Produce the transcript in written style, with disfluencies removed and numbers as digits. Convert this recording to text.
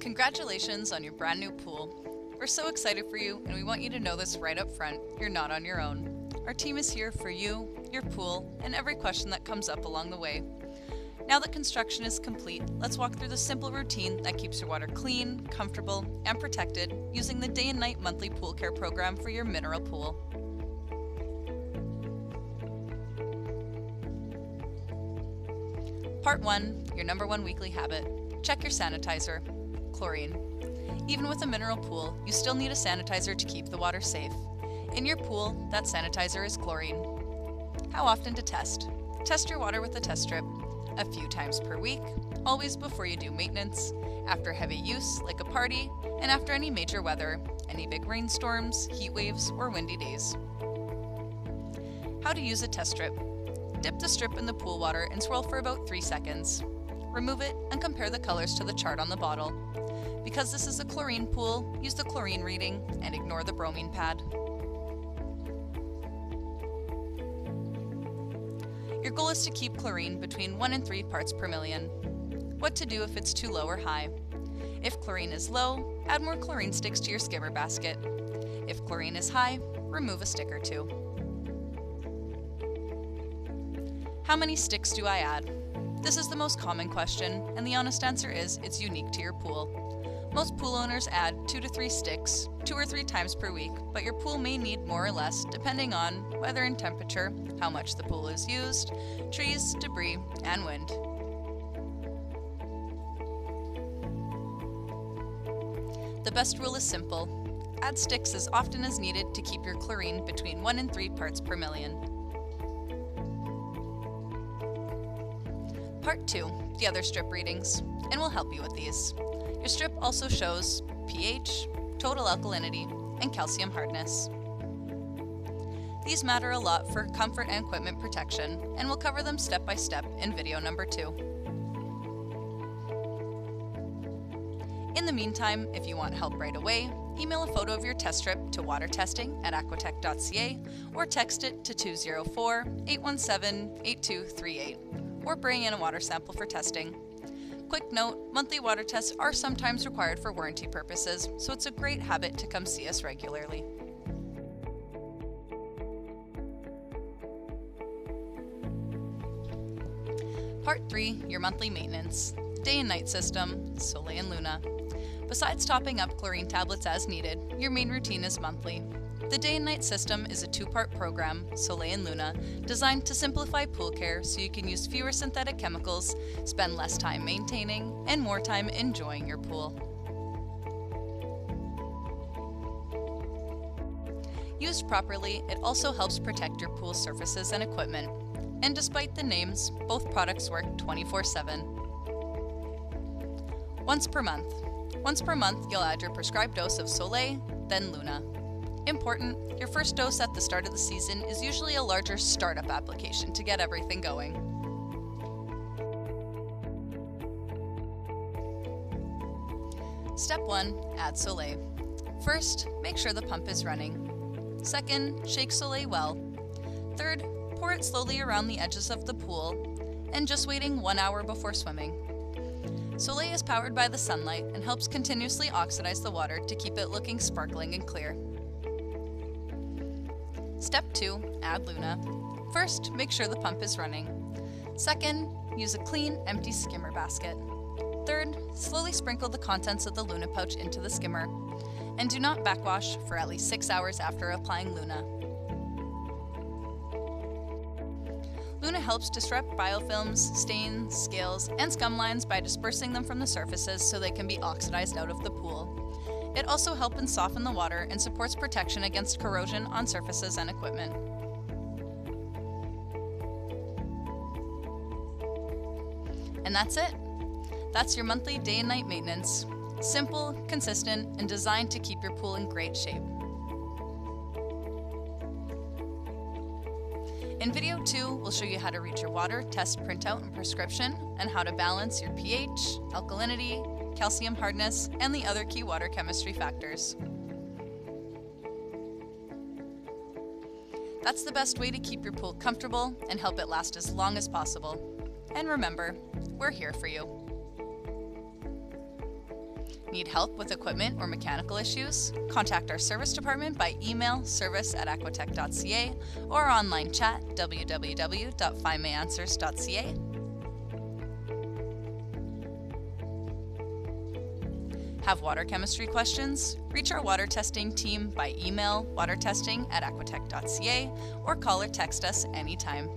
Congratulations on your brand new pool. We're so excited for you, and we want you to know this right up front. You're not on your own. Our team is here for you, your pool, and every question that comes up along the way. Now that construction is complete, let's walk through the simple routine that keeps your water clean, comfortable, and protected using the day and night monthly pool care program for your mineral pool. Part 1, your number one weekly habit. Check your sanitizer. Chlorine. Even with a mineral pool, you still need a sanitizer to keep the water safe. In your pool, that sanitizer is chlorine. How often to test? Test your water with a test strip. A few times per week, always before you do maintenance, after heavy use like a party, and after any major weather, any big rainstorms, heat waves, or windy days. How to use a test strip. Dip the strip in the pool water and swirl for about 3 seconds. Remove it and compare the colors to the chart on the bottle. Because this is a chlorine pool, use the chlorine reading and ignore the bromine pad. Your goal is to keep chlorine between 1 and 3 parts per million. What to do if it's too low or high? If chlorine is low, add more chlorine sticks to your skimmer basket. If chlorine is high, remove a stick or 2. How many sticks do I add? This is the most common question, and the honest answer is it's unique to your pool. Most pool owners add 2 to 3 sticks, 2 or 3 times per week, but your pool may need more or less depending on weather and temperature, how much the pool is used, trees, debris, and wind. The best rule is simple. Add sticks as often as needed to keep your chlorine between 1 and 3 parts per million. Part 2, the other strip readings, and we'll help you with these. Your strip also shows pH, total alkalinity, and calcium hardness. These matter a lot for comfort and equipment protection, and we'll cover them step by step in video number 2. In the meantime, if you want help right away, email a photo of your test strip to watertesting@aquatech.ca or text it to 204-817-8238, or bring in a water sample for testing. Quick note, monthly water tests are sometimes required for warranty purposes, so it's a great habit to come see us regularly. Part 3, your monthly maintenance. Day and night system, Soleil and Luna. Besides topping up chlorine tablets as needed, your main routine is monthly. The day and night system is a 2-part program, Soleil and Luna, designed to simplify pool care so you can use fewer synthetic chemicals, spend less time maintaining, and more time enjoying your pool. Used properly, it also helps protect your pool surfaces and equipment. And despite the names, both products work 24/7. Once per month. Once per month, you'll add your prescribed dose of Soleil, then Luna. Important, your first dose at the start of the season is usually a larger startup application to get everything going. Step 1, add Soleil. First, make sure the pump is running. Second, shake Soleil well. Third, pour it slowly around the edges of the pool, and just waiting 1 hour before swimming. Soleil is powered by the sunlight and helps continuously oxidize the water to keep it looking sparkling and clear. Step 2, add Luna. First, make sure the pump is running. Second, use a clean, empty skimmer basket. Third, slowly sprinkle the contents of the Luna pouch into the skimmer. And do not backwash for at least 6 hours after applying Luna. Luna helps disrupt biofilms, stains, scales, and scum lines by dispersing them from the surfaces so they can be oxidized out of the pool. It also helps soften the water and supports protection against corrosion on surfaces and equipment. And that's it. That's your monthly day and night maintenance. Simple, consistent, and designed to keep your pool in great shape. In video 2, we'll show you how to read your water test printout and prescription, and how to balance your pH, alkalinity, calcium hardness, and the other key water chemistry factors. That's the best way to keep your pool comfortable and help it last as long as possible. And remember, we're here for you. Need help with equipment or mechanical issues? Contact our service department by email service@aquatech.ca or online chat www.findmyanswers.ca. Have water chemistry questions? Reach our water testing team by email watertesting@aquatech.ca or call or text us anytime.